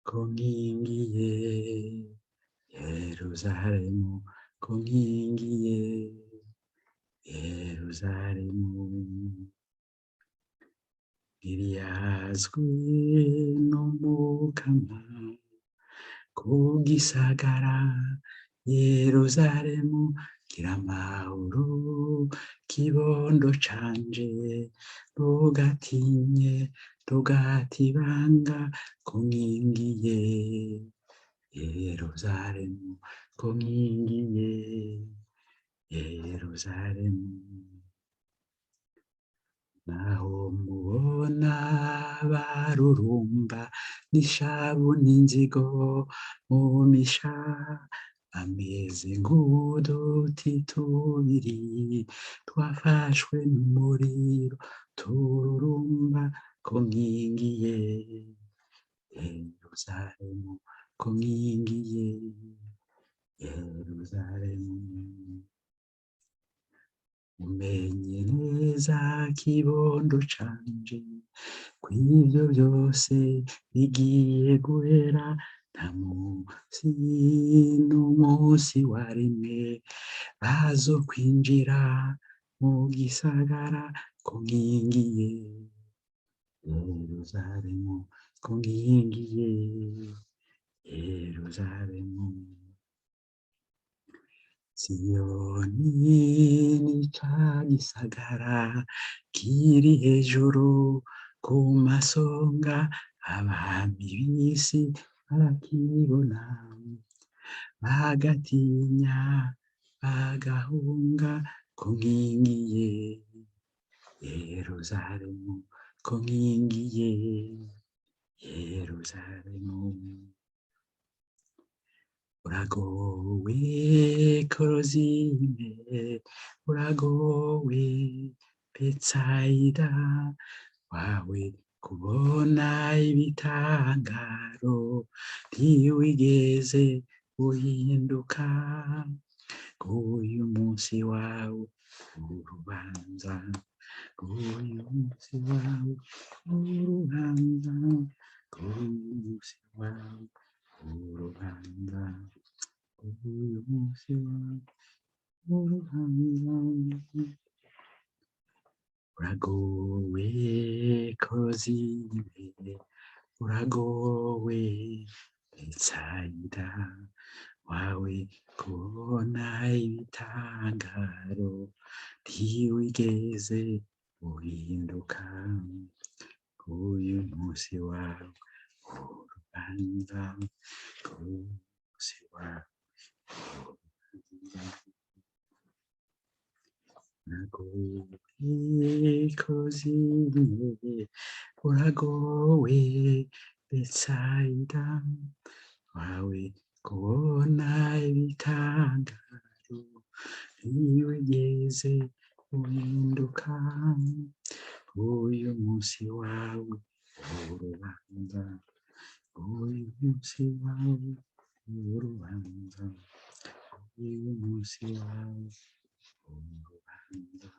ku nkingi ye, Yerusalemu ku nkingi ye, Yerusalemu iryazwe n'umukama ku gisagara Yerusalemu gira amahoro kibondo canje ntugatinye ntugatibanga ku nkingi ye Yerusalemu ku nkingi ye Yerusalemu naho mubona barurumba n'ishavu n'inzigo mu misha ameze nk'uduti tubiri twafashwe n'umuriro tururumba ku nkingi ye Yerusalemu ku nkingi ye Yerusalemu umenye neza kibondo canje kw'ivyo byose bigiye guhera nta munsi n'umunsi wa rimwe bazokwinjira mu gisagara ku nkingi ye Yerusalemu ku nkingi ye Yerusalemu Siyoni ni ca gisagara kiri hejuru ku masonga abami b'isi barakibona bagatinya bagahunga ku nkingi ye Yerusalemu ku nkingi ye Yerusalemu uragowe Korozine uragowe Betsaida wawe kubona ibitangaro ntiwigeze uhinduka uyu munsi wawe urubanza uyu munsi wawe urubanza uyu munsi wawe urubanza uyu munsi wawe urubanza uragowe Korozine uragowe Betsaida wawe kubona ibitangaro ntiwigeze uhinduka uyu munsi wawe urubanza uyu munsi wawe urubanza uragowe Korozine uragowe Betsaida wawe kubona ibitangaro ntiwigeze uhinduka uyu munsi wawe urubanza uyu munsi wawe urubanza uyu munsi wawe urubanza